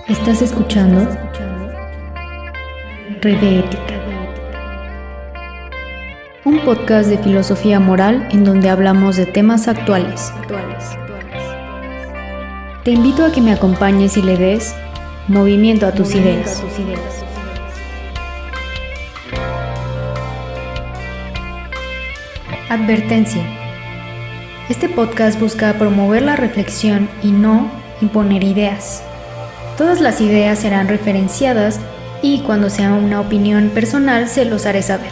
Estás escuchando Red de Ética, un podcast de filosofía moral en donde hablamos de temas actuales. Te invito a que me acompañes y le des movimiento a tus ideas. Advertencia. Este podcast busca promover la reflexión y no imponer ideas. Todas las ideas serán referenciadas y cuando sea una opinión personal se los haré saber.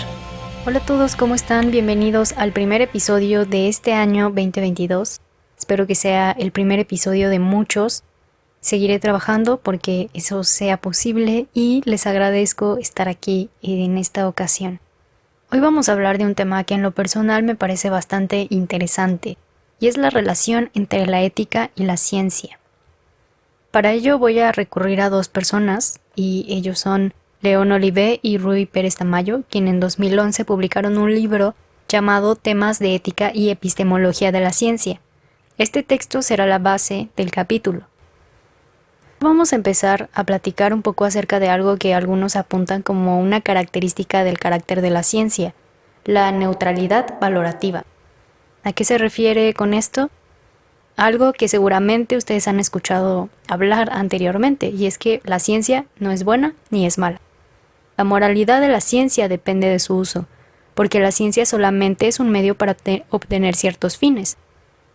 Hola a todos, ¿cómo están? Bienvenidos al primer episodio de este año 2022. Espero que sea el primer episodio de muchos. Seguiré trabajando porque eso sea posible y les agradezco estar aquí en esta ocasión. Hoy vamos a hablar de un tema que en lo personal me parece bastante interesante y es la relación entre la ética y la ciencia. Para ello voy a recurrir a dos personas y ellos son León Olivé y Rui Pérez Tamayo, quienes en 2011 publicaron un libro llamado Temas de Ética y Epistemología de la Ciencia. Este texto será la base del capítulo. Vamos a empezar a platicar un poco acerca de algo que algunos apuntan como una característica del carácter de la ciencia, la neutralidad valorativa. ¿A qué se refiere con esto? Algo que seguramente ustedes han escuchado hablar anteriormente, y es que la ciencia no es buena ni es mala. La moralidad de la ciencia depende de su uso, porque la ciencia solamente es un medio para obtener ciertos fines.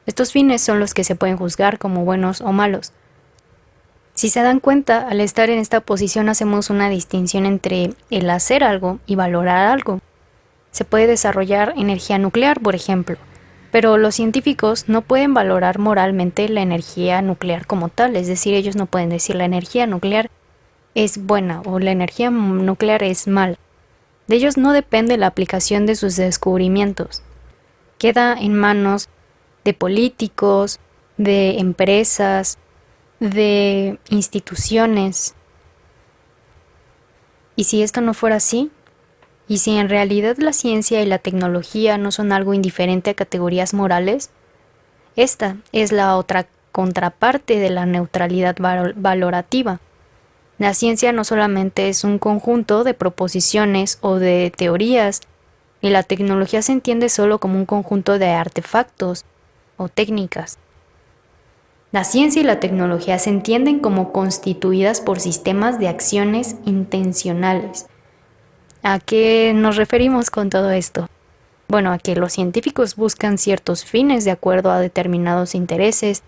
Estos fines son los que se pueden juzgar como buenos o malos. Si se dan cuenta, al estar en esta posición hacemos una distinción entre el hacer algo y valorar algo. Se puede desarrollar energía nuclear, por ejemplo, pero los científicos no pueden valorar moralmente la energía nuclear como tal, es decir, ellos no pueden decir la energía nuclear es buena o la energía nuclear es mala. De ellos no depende la aplicación de sus descubrimientos. Queda en manos de políticos, de empresas, de instituciones. Y si esto no fuera así, y si en realidad la ciencia y la tecnología no son algo indiferente a categorías morales, esta es la otra contraparte de la neutralidad valorativa. La ciencia no solamente es un conjunto de proposiciones o de teorías, y la tecnología se entiende solo como un conjunto de artefactos o técnicas. La ciencia y la tecnología se entienden como constituidas por sistemas de acciones intencionales. ¿A qué nos referimos con todo esto? Bueno, a que los científicos buscan ciertos fines de acuerdo a determinados intereses,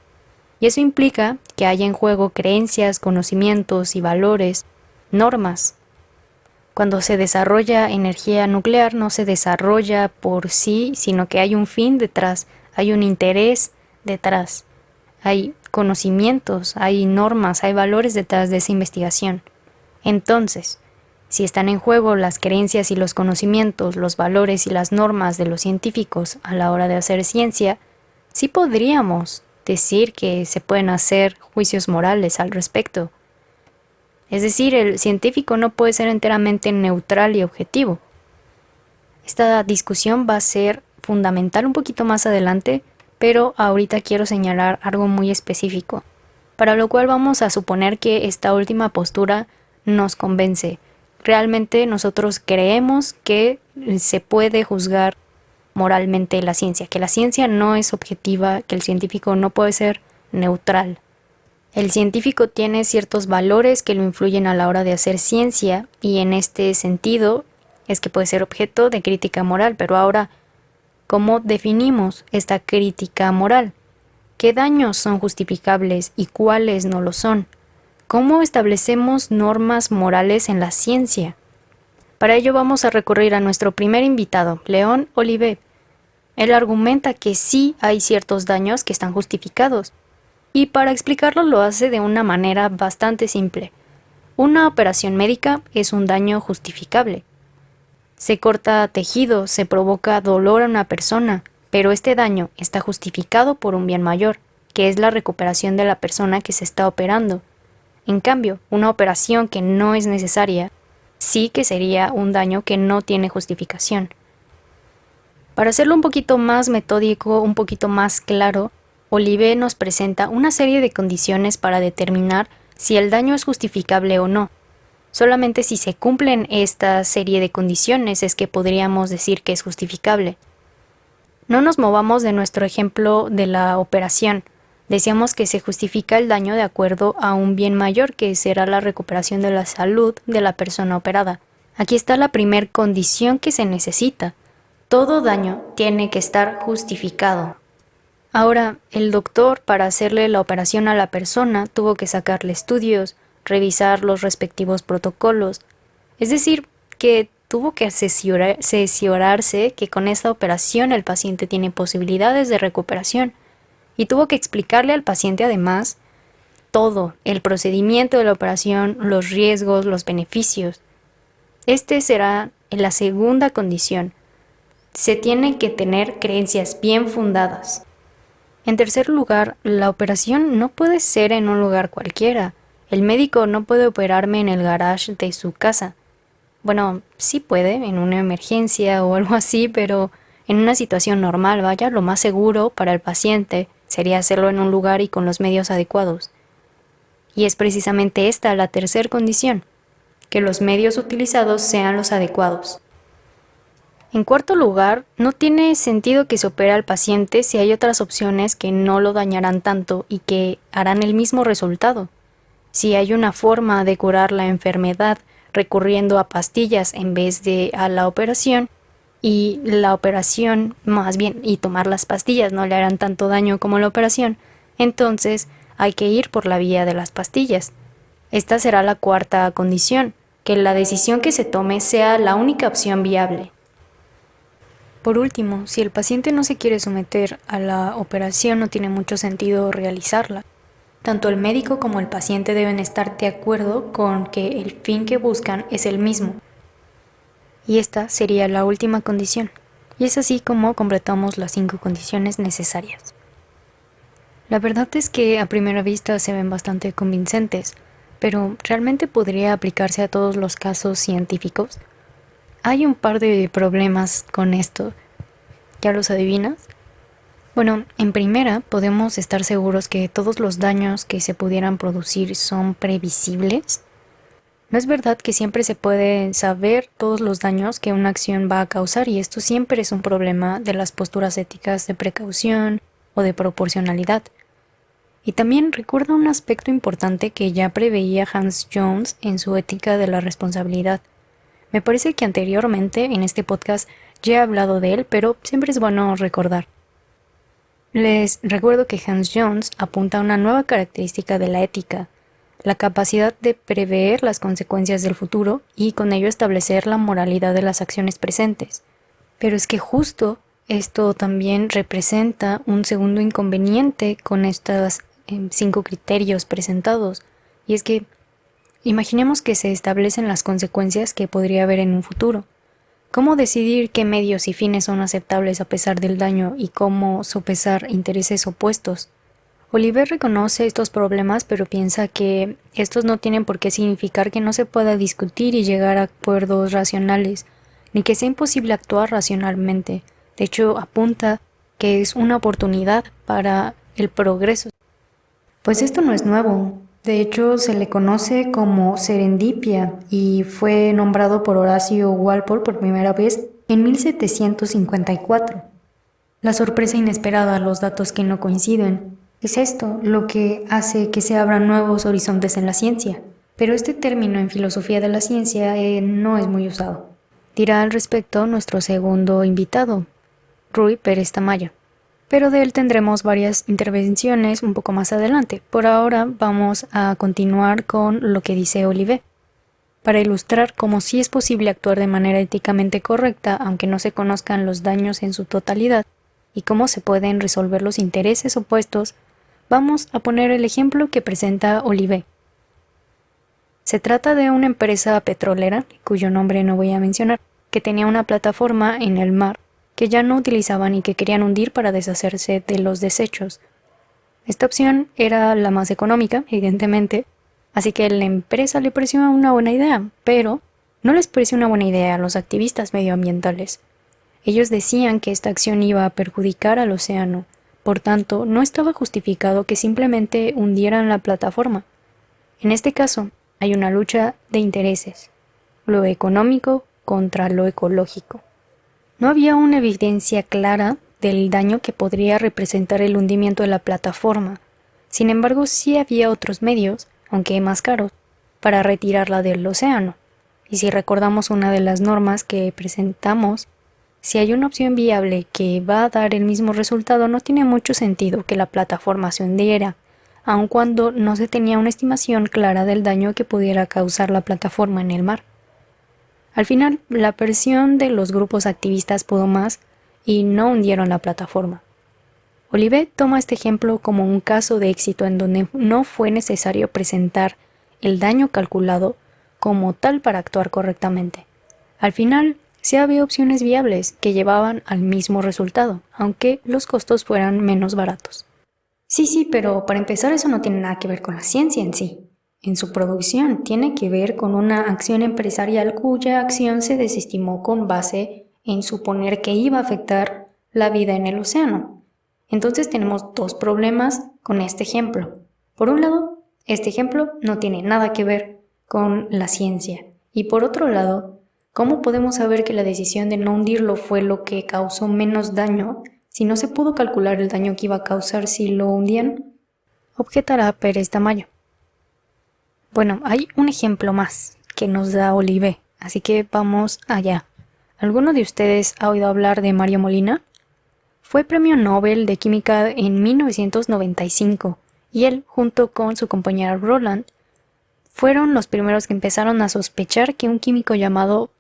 y eso implica que haya en juego creencias, conocimientos y valores, normas. Cuando se desarrolla energía nuclear no se desarrolla por sí, sino que hay un fin detrás, hay un interés detrás, hay conocimientos, hay normas, hay valores detrás de esa investigación. Entonces, si están en juego las creencias y los conocimientos, los valores y las normas de los científicos a la hora de hacer ciencia, sí podríamos decir que se pueden hacer juicios morales al respecto. Es decir, el científico no puede ser enteramente neutral y objetivo. Esta discusión va a ser fundamental un poquito más adelante, pero ahorita quiero señalar algo muy específico, para lo cual vamos a suponer que esta última postura nos convence. Realmente nosotros creemos que se puede juzgar moralmente la ciencia, que la ciencia no es objetiva, que el científico no puede ser neutral. El científico tiene ciertos valores que lo influyen a la hora de hacer ciencia y en este sentido es que puede ser objeto de crítica moral, pero ahora, ¿cómo definimos esta crítica moral? ¿Qué daños son justificables y cuáles no lo son? ¿Cómo establecemos normas morales en la ciencia? Para ello vamos a recurrir a nuestro primer invitado, León Olivé. Él argumenta que sí hay ciertos daños que están justificados, y para explicarlo lo hace de una manera bastante simple. Una operación médica es un daño justificable. Se corta tejido, se provoca dolor a una persona, pero este daño está justificado por un bien mayor, que es la recuperación de la persona que se está operando. En cambio, una operación que no es necesaria, sí que sería un daño que no tiene justificación. Para hacerlo un poquito más metódico, un poquito más claro, Olivé nos presenta una serie de condiciones para determinar si el daño es justificable o no. Solamente si se cumplen esta serie de condiciones es que podríamos decir que es justificable. No nos movamos de nuestro ejemplo de la operación. Decíamos que se justifica el daño de acuerdo a un bien mayor, que será la recuperación de la salud de la persona operada. Aquí está la primer condición que se necesita. Todo daño tiene que estar justificado. Ahora, el doctor, para hacerle la operación a la persona, tuvo que sacarle estudios, revisar los respectivos protocolos. Es decir, que tuvo que cerciorarse que con esta operación el paciente tiene posibilidades de recuperación. Y tuvo que explicarle al paciente además todo, el procedimiento de la operación, los riesgos, los beneficios. Este será la segunda condición. Se tiene que tener creencias bien fundadas. En tercer lugar, la operación no puede ser en un lugar cualquiera. El médico no puede operarme en el garage de su casa. Bueno, sí puede, en una emergencia o algo así, pero en una situación normal, vaya, lo más seguro para el paciente sería hacerlo en un lugar y con los medios adecuados. Y es precisamente esta la tercera condición, que los medios utilizados sean los adecuados. En cuarto lugar, no tiene sentido que se opere al paciente si hay otras opciones que no lo dañarán tanto y que harán el mismo resultado. Si hay una forma de curar la enfermedad recurriendo a pastillas en vez de a la operación, y la operación, más bien, y tomar las pastillas no le harán tanto daño como la operación, entonces hay que ir por la vía de las pastillas. Esta será la cuarta condición, que la decisión que se tome sea la única opción viable. Por último, si el paciente no se quiere someter a la operación, no tiene mucho sentido realizarla. Tanto el médico como el paciente deben estar de acuerdo con que el fin que buscan es el mismo. Y esta sería la última condición. Y es así como completamos las 5 condiciones necesarias. La verdad es que a primera vista se ven bastante convincentes, pero ¿realmente podría aplicarse a todos los casos científicos? Hay un par de problemas con esto. ¿Ya los adivinas? Bueno, en primera, podemos estar seguros que todos los daños que se pudieran producir son previsibles. No es verdad que siempre se puede saber todos los daños que una acción va a causar, y esto siempre es un problema de las posturas éticas de precaución o de proporcionalidad. Y también recuerda un aspecto importante que ya preveía Hans Jones en su Ética de la Responsabilidad. Me parece que anteriormente en este podcast ya he hablado de él, pero siempre es bueno recordar. Les recuerdo que Hans Jones apunta a una nueva característica de la ética, la capacidad de prever las consecuencias del futuro y con ello establecer la moralidad de las acciones presentes. Pero es que justo esto también representa un segundo inconveniente con estos 5 criterios presentados, y es que imaginemos que se establecen las consecuencias que podría haber en un futuro. ¿Cómo decidir qué medios y fines son aceptables a pesar del daño y cómo sopesar intereses opuestos? Oliver reconoce estos problemas, pero piensa que estos no tienen por qué significar que no se pueda discutir y llegar a acuerdos racionales, ni que sea imposible actuar racionalmente. De hecho, apunta que es una oportunidad para el progreso. Pues esto no es nuevo. De hecho, se le conoce como serendipia y fue nombrado por Horacio Walpole por primera vez en 1754. La sorpresa inesperada, los datos que no coinciden. Es esto lo que hace que se abran nuevos horizontes en la ciencia. Pero este término en filosofía de la ciencia no es muy usado. Dirá al respecto nuestro segundo invitado, Rui Pérez Tamayo. Pero de él tendremos varias intervenciones un poco más adelante. Por ahora vamos a continuar con lo que dice Olivet, para ilustrar cómo sí es posible actuar de manera éticamente correcta aunque no se conozcan los daños en su totalidad y cómo se pueden resolver los intereses opuestos. Vamos a poner el ejemplo que presenta Olivet. Se trata de una empresa petrolera, cuyo nombre no voy a mencionar, que tenía una plataforma en el mar que ya no utilizaban y que querían hundir para deshacerse de los desechos. Esta opción era la más económica, evidentemente, así que la empresa le pareció una buena idea, pero no les pareció una buena idea a los activistas medioambientales. Ellos decían que esta acción iba a perjudicar al océano, por tanto, no estaba justificado que simplemente hundieran la plataforma. En este caso, hay una lucha de intereses, lo económico contra lo ecológico. No había una evidencia clara del daño que podría representar el hundimiento de la plataforma. Sin embargo, sí había otros medios, aunque más caros, para retirarla del océano. Y si recordamos una de las normas que presentamos, si hay una opción viable que va a dar el mismo resultado, no tiene mucho sentido que la plataforma se hundiera, aun cuando no se tenía una estimación clara del daño que pudiera causar la plataforma en el mar. Al final, la presión de los grupos activistas pudo más y no hundieron la plataforma. Olivet toma este ejemplo como un caso de éxito en donde no fue necesario presentar el daño calculado como tal para actuar correctamente. Al final, sí había opciones viables que llevaban al mismo resultado, aunque los costos fueran menos baratos. Sí, pero para empezar eso no tiene nada que ver con la ciencia en sí. En su producción tiene que ver con una acción empresarial cuya acción se desestimó con base en suponer que iba a afectar la vida en el océano. Entonces tenemos dos problemas con este ejemplo. Por un lado, este ejemplo no tiene nada que ver con la ciencia. Y por otro lado, ¿cómo podemos saber que la decisión de no hundirlo fue lo que causó menos daño si no se pudo calcular el daño que iba a causar si lo hundían? Objetará Pérez Tamayo. Bueno, hay un ejemplo más que nos da Olivet, así que vamos allá. ¿Alguno de ustedes ha oído hablar de Mario Molina? Fue premio Nobel de Química en 1995 y él, junto con su compañera Roland, fueron los primeros que empezaron a sospechar que un químico llamado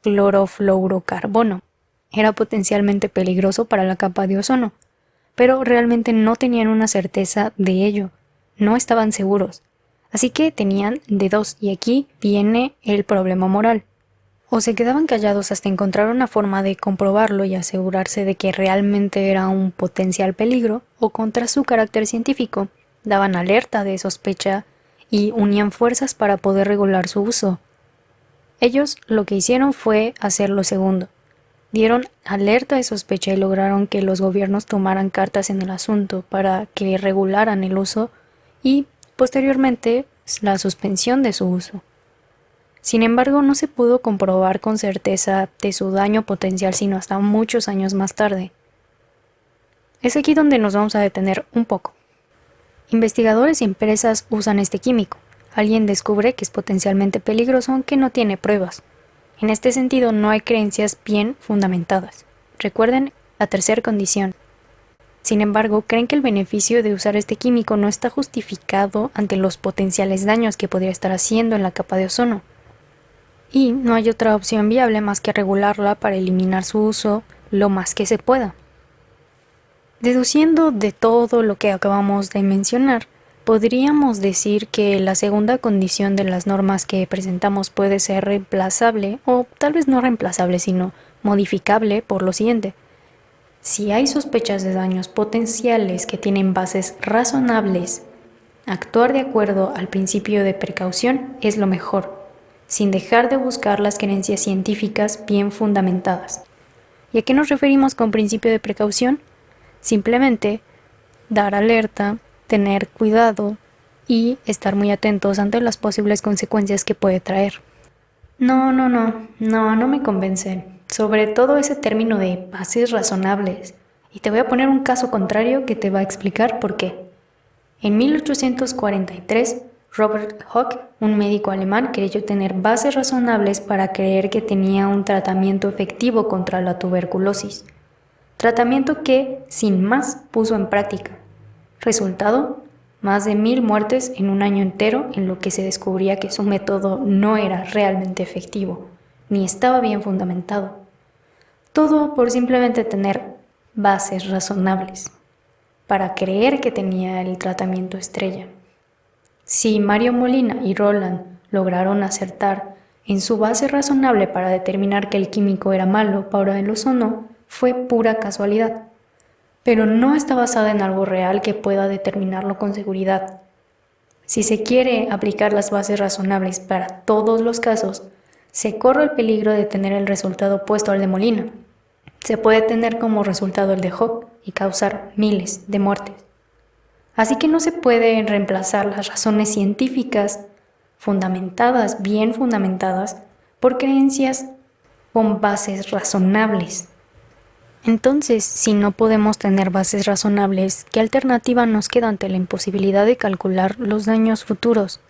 clorofluorocarbono era potencialmente peligroso para la capa de ozono, pero realmente no tenían una certeza de ello, no estaban seguros. Así que tenían de dos, y aquí viene el problema moral. O se quedaban callados hasta encontrar una forma de comprobarlo y asegurarse de que realmente era un potencial peligro, o contra su carácter científico, daban alerta de sospecha y unían fuerzas para poder regular su uso. Ellos lo que hicieron fue hacer lo segundo. Dieron alerta de sospecha y lograron que los gobiernos tomaran cartas en el asunto para que regularan el uso y posteriormente la suspensión de su uso. Sin embargo, no se pudo comprobar con certeza de su daño potencial sino hasta muchos años más tarde. Es aquí donde nos vamos a detener un poco. Investigadores y empresas usan este químico. Alguien descubre que es potencialmente peligroso aunque no tiene pruebas. En este sentido, no hay creencias bien fundamentadas. Recuerden la tercera condición. Sin embargo, creen que el beneficio de usar este químico no está justificado ante los potenciales daños que podría estar haciendo en la capa de ozono. Y no hay otra opción viable más que regularla para eliminar su uso lo más que se pueda. Deduciendo de todo lo que acabamos de mencionar, podríamos decir que la segunda condición de las normas que presentamos puede ser reemplazable, o tal vez no reemplazable, sino modificable por lo siguiente. Si hay sospechas de daños potenciales que tienen bases razonables, actuar de acuerdo al principio de precaución es lo mejor, sin dejar de buscar las creencias científicas bien fundamentadas. ¿Y a qué nos referimos con principio de precaución? Simplemente dar alerta, tener cuidado y estar muy atentos ante las posibles consecuencias que puede traer. No me convence. Sobre todo ese término de bases razonables. Y te voy a poner un caso contrario que te va a explicar por qué. En 1843, Robert Koch, un médico alemán, creyó tener bases razonables para creer que tenía un tratamiento efectivo contra la tuberculosis. Tratamiento que, sin más, puso en práctica. Resultado, más de 1000 muertes en un año entero, en lo que se descubría que su método no era realmente efectivo, ni estaba bien fundamentado. Todo por simplemente tener bases razonables, para creer que tenía el tratamiento estrella. Si Mario Molina y Roland lograron acertar en su base razonable para determinar que el químico era malo para el ozono, fue pura casualidad, pero no está basada en algo real que pueda determinarlo con seguridad. Si se quiere aplicar las bases razonables para todos los casos, se corre el peligro de tener el resultado opuesto al de Molina. Se puede tener como resultado el de Koch y causar miles de muertes. Así que no se pueden reemplazar las razones científicas fundamentadas, bien fundamentadas, por creencias con bases razonables. Entonces, si no podemos tener bases razonables, ¿qué alternativa nos queda ante la imposibilidad de calcular los daños futuros?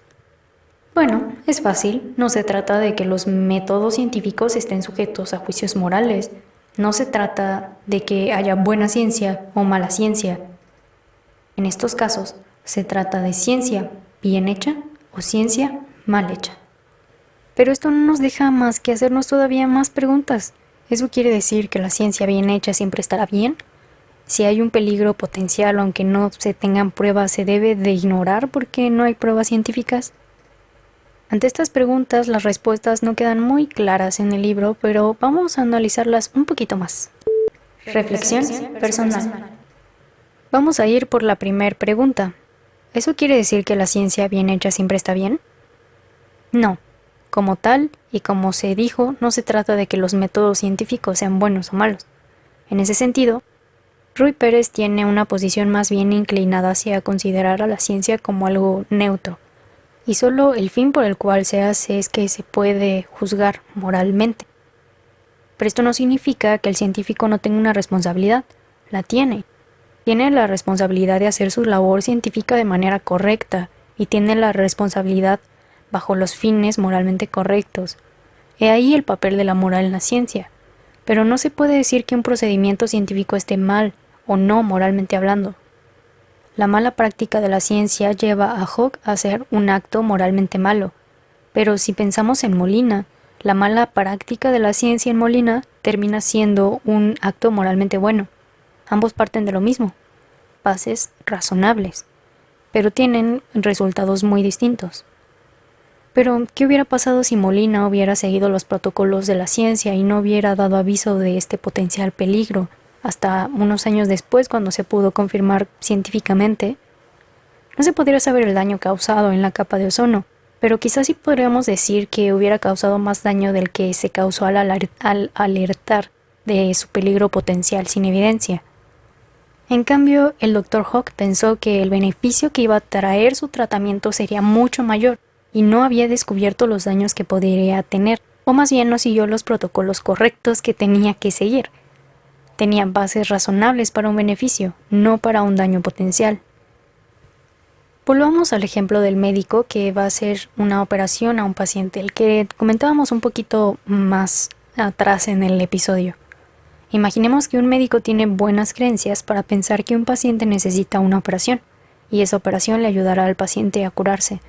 Bueno, es fácil. No se trata de que los métodos científicos estén sujetos a juicios morales. No se trata de que haya buena ciencia o mala ciencia. En estos casos, se trata de ciencia bien hecha o ciencia mal hecha. Pero esto no nos deja más que hacernos todavía más preguntas. ¿Eso quiere decir que la ciencia bien hecha siempre estará bien? Si hay un peligro potencial, aunque no se tengan pruebas, ¿se debe de ignorar porque no hay pruebas científicas? Ante estas preguntas, las respuestas no quedan muy claras en el libro, pero vamos a analizarlas un poquito más. Reflexión personal. Vamos a ir por la primera pregunta. ¿Eso quiere decir que la ciencia bien hecha siempre está bien? No. Como tal, y como se dijo, no se trata de que los métodos científicos sean buenos o malos. En ese sentido, Ruy Pérez tiene una posición más bien inclinada hacia considerar a la ciencia como algo neutro, y solo el fin por el cual se hace es que se puede juzgar moralmente. Pero esto no significa que el científico no tenga una responsabilidad. La tiene. Tiene la responsabilidad de hacer su labor científica de manera correcta, y tiene la responsabilidad bajo los fines moralmente correctos. He ahí el papel de la moral en la ciencia. Pero no se puede decir que un procedimiento científico esté mal o no moralmente hablando. La mala práctica de la ciencia lleva a Hooke a hacer un acto moralmente malo. Pero si pensamos en Molina, la mala práctica de la ciencia en Molina termina siendo un acto moralmente bueno. Ambos parten de lo mismo, bases razonables, pero tienen resultados muy distintos. Pero, ¿qué hubiera pasado si Molina hubiera seguido los protocolos de la ciencia y no hubiera dado aviso de este potencial peligro hasta unos años después, cuando se pudo confirmar científicamente? No se podría saber el daño causado en la capa de ozono, pero quizás sí podríamos decir que hubiera causado más daño del que se causó al alertar de su peligro potencial sin evidencia. En cambio, el Dr. Hooke pensó que el beneficio que iba a traer su tratamiento sería mucho mayor, y no había descubierto los daños que podría tener, o más bien no siguió los protocolos correctos que tenía que seguir. Tenía bases razonables para un beneficio, no para un daño potencial. Volvamos al ejemplo del médico que va a hacer una operación a un paciente, el que comentábamos un poquito más atrás en el episodio. Imaginemos que un médico tiene buenas creencias para pensar que un paciente necesita una operación, y esa operación le ayudará al paciente a curarse.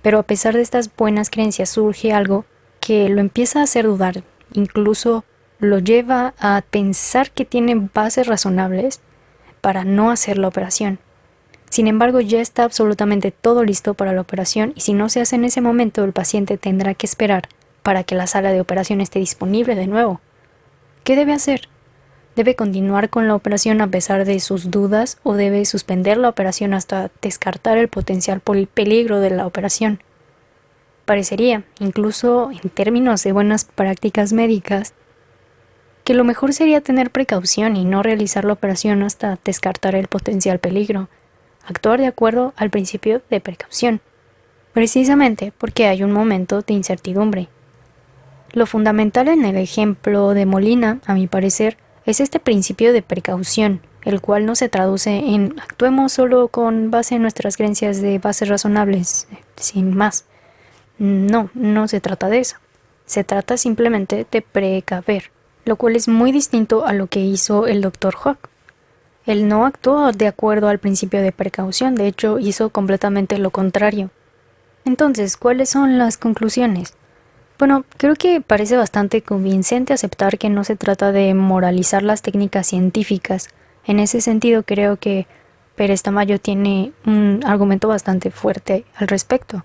Pero a pesar de estas buenas creencias surge algo que lo empieza a hacer dudar, incluso lo lleva a pensar que tiene bases razonables para no hacer la operación. Sin embargo, ya está absolutamente todo listo para la operación, y si no se hace en ese momento, el paciente tendrá que esperar para que la sala de operación esté disponible de nuevo. ¿Qué debe hacer? ¿Debe continuar con la operación a pesar de sus dudas o debe suspender la operación hasta descartar el potencial peligro de la operación? Parecería, incluso en términos de buenas prácticas médicas, que lo mejor sería tener precaución y no realizar la operación hasta descartar el potencial peligro, actuar de acuerdo al principio de precaución, precisamente porque hay un momento de incertidumbre. Lo fundamental en el ejemplo de Molina, a mi parecer, es este principio de precaución, el cual no se traduce en actuemos solo con base en nuestras creencias de bases razonables, sin más. No, no se trata de eso. Se trata simplemente de precaver, lo cual es muy distinto a lo que hizo el Dr. Hooke. Él no actuó de acuerdo al principio de precaución, de hecho hizo completamente lo contrario. Entonces, ¿cuáles son las conclusiones? Bueno, creo que parece bastante convincente aceptar que no se trata de moralizar las técnicas científicas. En ese sentido, creo que Pérez Tamayo tiene un argumento bastante fuerte al respecto.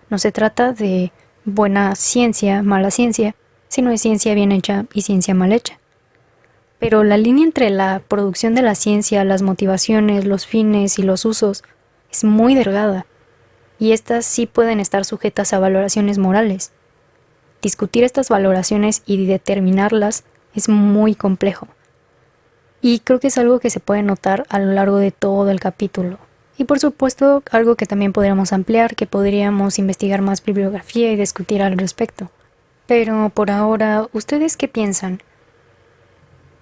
No se trata de buena ciencia, mala ciencia, sino de ciencia bien hecha y ciencia mal hecha. Pero la línea entre la producción de la ciencia, las motivaciones, los fines y los usos es muy delgada, y estas sí pueden estar sujetas a valoraciones morales. Discutir estas valoraciones y determinarlas es muy complejo. Y creo que es algo que se puede notar a lo largo de todo el capítulo. Y por supuesto, algo que también podríamos ampliar, que podríamos investigar más bibliografía y discutir al respecto. Pero por ahora, ¿ustedes qué piensan?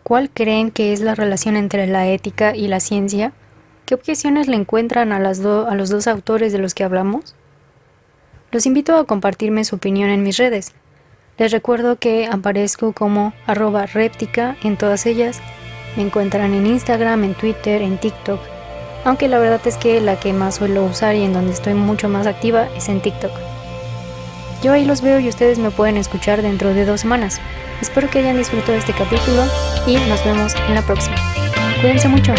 ¿Cuál creen que es la relación entre la ética y la ciencia? ¿Qué objeciones le encuentran a los dos autores de los que hablamos? Los invito a compartirme su opinión en mis redes. Les recuerdo que aparezco como @reptica en todas ellas. Me encuentran en Instagram, en Twitter, en TikTok. Aunque la verdad es que la que más suelo usar y en donde estoy mucho más activa es en TikTok. Yo ahí los veo y ustedes me pueden escuchar dentro de 2 semanas. Espero que hayan disfrutado este capítulo y nos vemos en la próxima. Cuídense mucho.